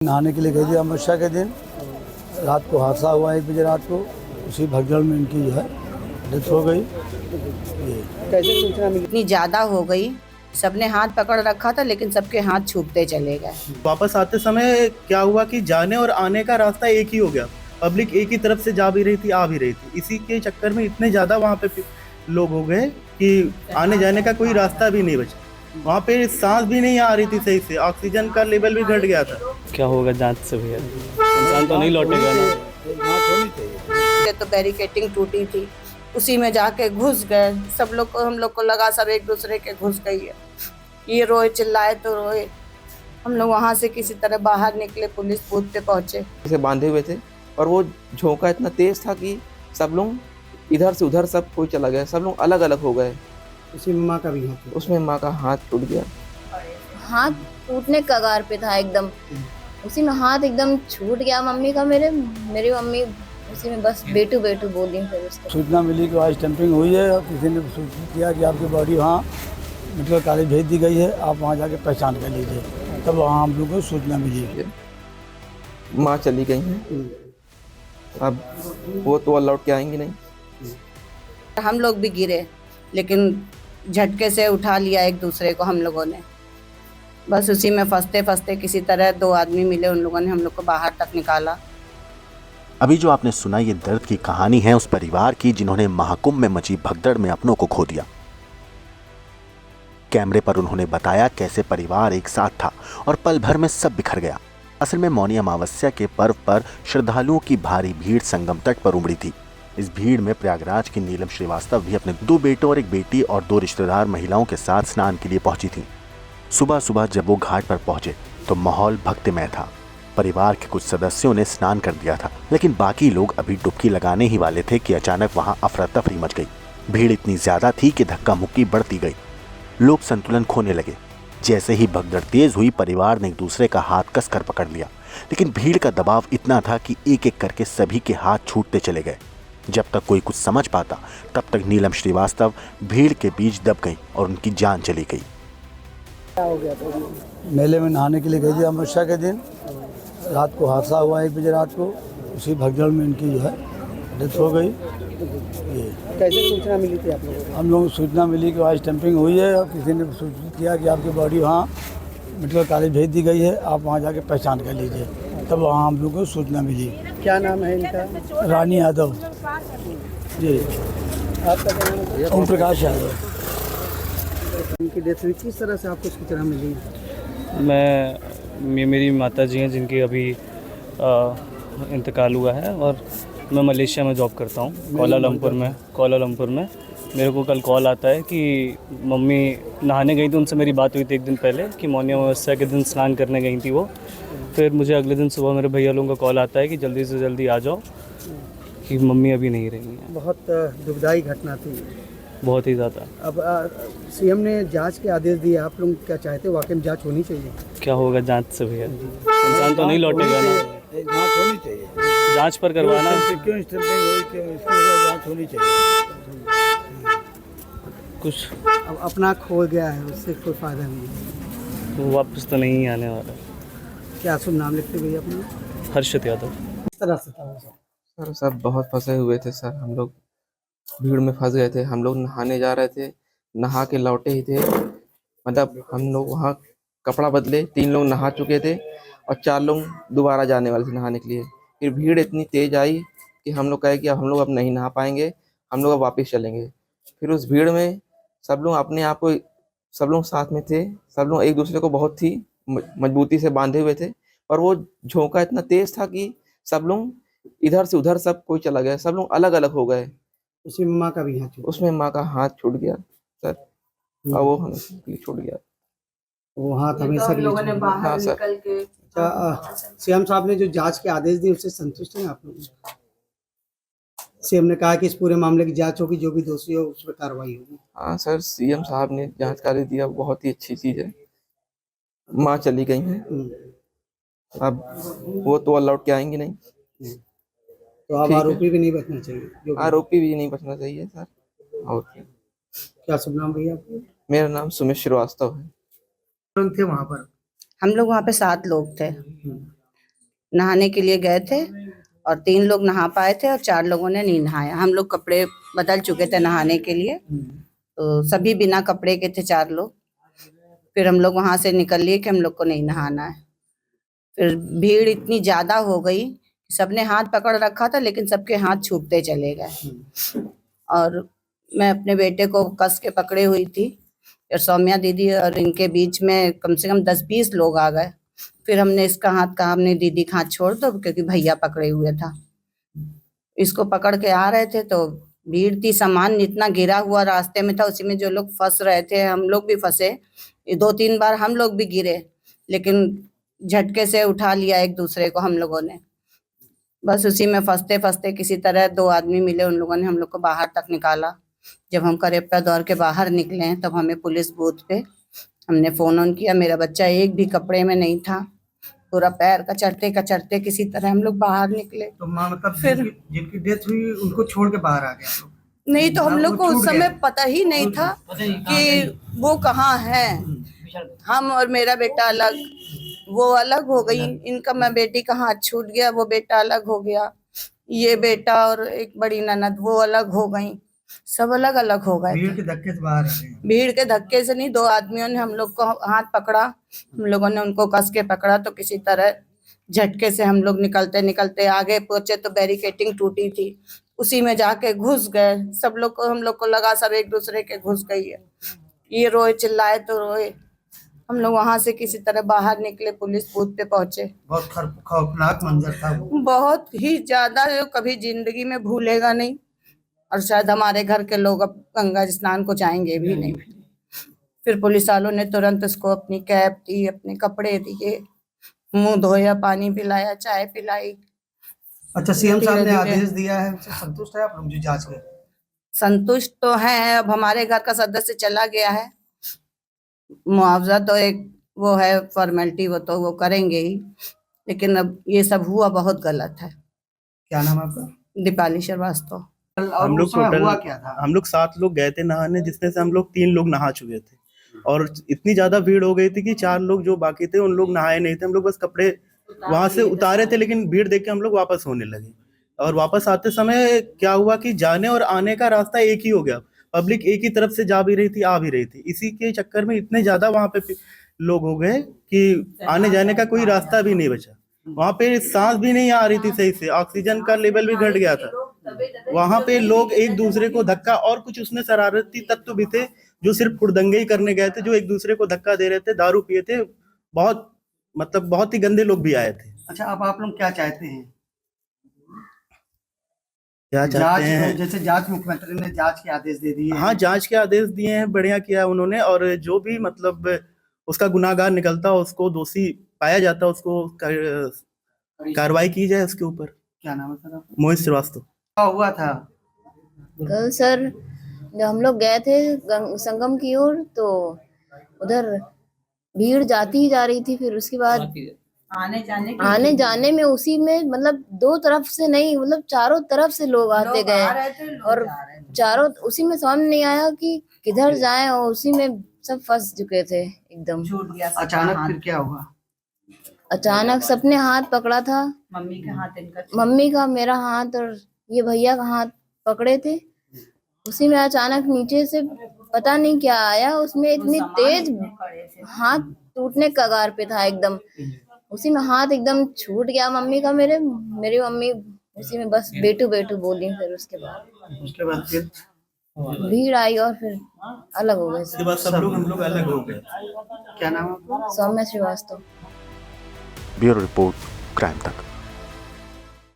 नहाने के लिए गई थी अमावस्या के दिन। रात को हादसा हुआ 1 बजे रात को। उसी भगदड़ में इनकी जो है डेथ हो गई। ये कैसे सूचना मिली? इतनी ज्यादा हो गई, सबने हाथ पकड़ रखा था लेकिन सबके हाथ छूटते चले गए। वापस आते समय क्या हुआ कि जाने और आने का रास्ता एक ही हो गया। पब्लिक एक ही तरफ से जा भी रही थी, आ भी रही थी। इसी के चक्कर में इतने ज़्यादा वहाँ पे लोग हो गए कि आने जाने का कोई रास्ता भी नहीं बचा। वहाँ पे सांस भी नहीं आ रही थी सही से, ऑक्सीजन का लेवल भी घट गया था। क्या होगा जांच से भैया, इंसान तो नहीं लौटेगा ना। जांच होनी चाहिए। तो बैरिकेटिंग टूटी थी, उसी में जाके घुस गए। सब लोग को, हम लोग को लगा सब एक दूसरे के घुस गई है। ये रोए, चिल्लाए तो रोए। हम लोग वहाँ से किसी तरह बाहर निकले, पुलिस बूथ पे पहुँचे। से बांधे हुए थे और वो झोंका इतना तेज था कि सब लोग इधर से उधर सब कोई चला गया, सब लोग अलग अलग हो गए। उसी में माँ का भी हाथ। उसमें माँ का हाथ टूट गया। हाथ टूटने कगार पे था एकदम, उसी में हाथ एकदम छूट गया मम्मी का। मेरी मम्मी उसी में बस बेटू बेटू बोली। फिर उसको सूचना मिली कि आज स्टैंपिंग हुई है और किसी ने सूचित किया कि आपकी बॉडी वहाँ मेडिकल कॉलेज भेज दी गई है, आप वहाँ जाके पहचान कर लीजिए। तब वहाँ हम लोग को सूचना मिली। माँ चली गई हैं, अब वो तो लौट के आएंगी नहीं। हम लोग भी गिरे, लेकिन झटके से उठा लिया एक दूसरे को हम लोगों ने। बस उसी में फंसते फंसते किसी तरह 2 आदमी मिले, उन लोगों ने हम लोग को बाहर तक निकाला। अभी जो आपने सुना ये दर्द की कहानी है उस परिवार की जिन्होंने महाकुंभ में मची भगदड़ में अपनों को खो दिया। कैमरे पर उन्होंने बताया कैसे परिवार एक साथ था और पल भर में सब बिखर गया। असल में मौनी अमावस्या के पर्व पर श्रद्धालुओं की भारी भीड़ संगम तट पर उमड़ी थी। इस भीड़ में प्रयागराज की नीलम श्रीवास्तव भी अपने 2 बेटों और 1 बेटी और 2 रिश्तेदार महिलाओं के साथ स्नान के लिए पहुंची थी। सुबह सुबह जब वो घाट पर पहुंचे तो माहौल भक्तिमय था। परिवार के कुछ सदस्यों ने स्नान कर दिया था, लेकिन बाकी लोग अभी डुबकी लगाने ही वाले थे कि अचानक वहां अफरा तफरी मच गई। भीड़ इतनी ज्यादा थी कि धक्का मुक्की बढ़ती गई, लोग संतुलन खोने लगे। जैसे ही भगदड़ तेज हुई, परिवार ने एक दूसरे का हाथ कसकर पकड़ लिया, लेकिन भीड़ का दबाव इतना था कि एक एक करके सभी के हाथ छूटते चले गए। जब तक कोई कुछ समझ पाता तब तक नीलम श्रीवास्तव भीड़ के बीच दब गई और उनकी जान चली गई। मेले में नहाने के लिए गई थी अमावस्या के दिन। रात को हादसा हुआ 1 बजे रात को। उसी भगदड़ में इनकी जो है डेथ हो गई। ये कैसे सूचना मिली थी आप लोगों को? हम लोगों को सूचना मिली कि आज स्टैंपिंग हुई है और किसी ने सूचित किया कि आपकी बॉडी वहाँ मेडिकल कॉलेज भेज दी गई है, आप वहाँ जाके पहचान कर लीजिए। तब वहाँ हम लोग को सूचना मिली। क्या नाम है इनका? रानी यादव जी। आपका क्या नाम है? ओम प्रकाश यादव। इनकी डेथ हुई, किस तरह से आपको सूचना मिली? मेरी माता जी हैं जिनकी अभी इंतकाल हुआ है, और मैं मलेशिया में जॉब करता हूँ, कोलालमपुर में। मेरे को कल कॉल आता है कि मम्मी नहाने गई थी, उनसे मेरी बात हुई थी एक दिन पहले कि मौनी अमावस्या के दिन स्नान करने गई थी वो। फिर मुझे अगले दिन सुबह मेरे भैया लोगों का कॉल आता है कि जल्दी से जल्दी आ जाओ कि मम्मी अभी नहीं रही हैं। बहुत दुखदाई घटना थी, बहुत ही ज़्यादा। अब सीएम ने जांच के आदेश दिए, आप लोग क्या चाहते हो? वाकई में जांच होनी चाहिए। क्या होगा जांच से भैया, इंसान तो नहीं लौटेगा ना। जांच होनी चाहिए। जांच पर करवाना। क्यों स्टैंपिंग हुई, क्यों इसकी जांच होनी चाहिए। कुछ अब अपना खो गया है, उससे कोई फायदा नहीं है। वो वापस तो नहीं आने वाला। क्या शुभ नाम लिखते भैया अपना? हर्षित यादव। किस तरह से था सर? सब बहुत फंसे हुए थे सर, हम लोग भीड़ में फंस गए थे। हम लोग नहाने जा रहे थे, नहा के लौटे ही थे। मतलब हम लोग वहाँ कपड़ा बदले, 3 लोग नहा चुके थे और 4 लोग दोबारा जाने वाले थे नहाने के लिए। फिर भीड़ इतनी तेज आई कि हम लोग कहे कि अब हम लोग अब नहीं नहा पाएंगे, हम लोग अब वापस चलेंगे। फिर उस भीड़ में सब लोग अपने आप को, सब लोग साथ में थे, सब लोग एक दूसरे को बहुत ही मजबूती से बांधे हुए थे। और वो झोंका इतना तेज था कि सब लोग इधर से उधर सब कोई चला गया, सब लोग अलग अलग हो गए। उसी में माँ का भी हाथ? उसमें माँ का हाथ छूट गया सर, और वो हमें छूट गया। वो हाथ हमेशा के लिए लोगों ने छूट बाहर हाँ, सर। निकल के सीएम साहब ने जो जांच के आदेश दिए उससे संतुष्ट हैं आप लोग? सीएम ने कहा कि इस पूरे मामले की जांच होगी, जो भी दोषी हो उस पर कार्रवाई होगी। हाँ सर, सीएम साहब ने जांच कार्य दिया, बहुत ही अच्छी चीज है। माँ चली गई हैं, अब वो तो लौट के आएंगी नहीं। तो अब ठीक है। आरोपी भी नहीं बचना चाहिए, जो भी। आरोपी भी नहीं बचना चाहिए सर। और क्या? क्या शुभ नाम भैया आपका? मेरा नाम सुमित श्रीवास्तव है। कौन थे वहाँ पर? हम लोग वहाँ पे 7 लोग थे। नहाने के लिए गए थे और 3 लोग नहा पाए थे और 4 लोगों ने नहीं नहाया। हम लोग कपड़े बदल चुके थे नहाने के लिए, तो सभी बिना कपड़े के थे 4 लोग। फिर हम लोग वहां से निकल लिए कि हम लोग को नहीं नहाना है। फिर भीड़ इतनी ज्यादा हो गई कि सबने हाथ पकड़ रखा था, लेकिन सबके हाथ छूटते चले गए। और मैं अपने बेटे को कस के पकड़े हुई थी और सौम्या दीदी और इनके बीच में कम से कम 10-20 लोग आ गए। फिर हमने इसका हाथ कहा, हमने दीदी का हाथ छोड़ दो, क्योंकि भैया पकड़े हुए था। इसको पकड़ के आ रहे थे तो भीड़ थी, सामान इतना गिरा हुआ रास्ते में था, उसी में जो लोग फंस रहे थे, हम लोग भी फंसे। 2-3 बार हम लोग भी गिरे, लेकिन झटके से उठा लिया एक दूसरे को हम लोगों ने। बस उसी में फंसते फंसते किसी तरह 2 आदमी मिले, उन लोगों ने हम लोग को बाहर तक निकाला। जब हम करेप्टा दौड़ के बाहर निकले तब हमें पुलिस बूथ पे हमने फोन ऑन किया। मेरा बच्चा एक भी कपड़े में नहीं था, पूरा पैर कचरते किसी तरह हम लोग बाहर निकले। तो माँ मतलब फिर जिनकी डेथ हुई उनको छोड़ के बाहर आ गया लोग? नहीं, तो हम लोग को उस समय पता ही नहीं था कि वो कहाँ है। हम और मेरा बेटा अलग, वो अलग हो गई। इनका मैं बेटी का हाथ छूट गया, वो बेटा अलग हो गया। ये बेटा और एक बड़ी ननद वो अलग हो गई, सब अलग अलग हो गए। भीड़ के धक्के से बाहर आ गए? भीड़ के धक्के से नहीं, 2 आदमियों ने हम लोग को हाथ पकड़ा, हम लोगों ने उनको कस के पकड़ा, तो किसी तरह झटके से हम लोग निकलते निकलते आगे पहुंचे तो बैरिकेटिंग टूटी थी, उसी में जाके घुस गए। सब लोग को, हम लोग को लगा सब एक दूसरे के घुस गई है। ये रोए, चिल्लाए तो रोए। हम लोग वहां से किसी तरह बाहर निकले, पुलिस बूथ पे पहुंचे। बहुत खौफनाक मंजर था वो। बहुत ही ज्यादा, जो कभी जिंदगी में भूलेगा नहीं। और शायद हमारे घर के लोग अब गंगा स्नान को जाएंगे भी नहीं। फिर पुलिस वालों ने तुरंत उसको अपनी कैप दी, अपने कपड़े दिए, मुंह धोया, पानी पिलाया, चाय पिलाई। अच्छा, सीएम साहब ने आदेश दिया है, उससे संतुष्ट है आप लोग जो जांच में? संतुष्ट तो हैं। अब हमारे घर का सदस्य चला गया है, मुआवजा तो एक वो है फॉर्मेलिटी, वो तो वो करेंगे ही, लेकिन अब ये सब हुआ बहुत गलत है। क्या नाम है आपका? दीपाली श्रीवास्तव। हम लोग टोटल हुआ क्या था? हम लोग 7 लोग गए थे नहाने, जिसमें से हम लोग 3 लोग नहा चुके थे और इतनी ज्यादा भीड़ हो गई थी कि 4 लोग जो बाकी थे उन लोग नहाए नहीं थे। हम लोग बस कपड़े वहां से उतारे थे, लेकिन भीड़ देख के हम लोग वापस होने लगे। और वापस आते समय क्या हुआ कि जाने और आने का रास्ता एक ही हो गया। पब्लिक एक ही तरफ से जा भी रही थी, आ भी रही थी। इसी के चक्कर में इतने ज्यादा वहां पे लोग हो गए कि आने जाने का कोई रास्ता भी नहीं बचा। वहां पे सांस भी नहीं आ रही थी सही से, ऑक्सीजन का लेवल भी घट गया था। वहां पे लोग एक दूसरे को धक्का, और कुछ उसमें शरारती तत्व भी थे जो सिर्फ हुड़दंगे ही करने गए थे, जो एक दूसरे को धक्का दे रहे थे, दारू पिए थे। बहुत मतलब बहुत ही गंदे लोग भी आए थे। अच्छा, अब आप लोग क्या चाहते हैं? क्या चाहते हैं? जैसे जांच, मुख्यमंत्री ने जांच के आदेश दे दिए। हाँ, जांच के आदेश दिए हैं, बढ़िया किया उन्होंने। और जो भी मतलब उसका गुनाहगार निकलता हो, उसको दोषी पाया जाता है, उसको कार्रवाई की जाए उसके ऊपर। क्या नाम है सर आपका? मोहित श्रीवास्तव। क्या हुआ था? कल सर जब हम लोग गए थे संगम की ओर, तो उधर भीड़ जाती ही जा रही थी। फिर उसके बाद आने जाने में उसी में मतलब 2 तरफ से नहीं, मतलब चारों तरफ से लोग आते गए और चारों उसी में समझ नहीं आया कि किधर जाएं, और उसी में सब फंस चुके थे एकदम। अचानक फिर क्या हुआ? अचानक सबने हाथ पकड़ा था, मम्मी का, मेरा हाथ और ये भैया का हाथ पकड़े थे। उसी में अचानक नीचे से पता नहीं क्या आया, उसमें इतनी तेज हाथ टूटने कगार पे था एकदम। उसी में हाथ एकदम छूट गया मम्मी का, मेरी मम्मी उसी में बस बेटू बेटू बोली। फिर उसके बाद फिर भीड़ आई और फिर अलग हो गए। उसके बाद सब लोग हम लोग अलग हो गए। क्या नाम है आपका? Saumya Shrivastava. Bureau report, crime तक।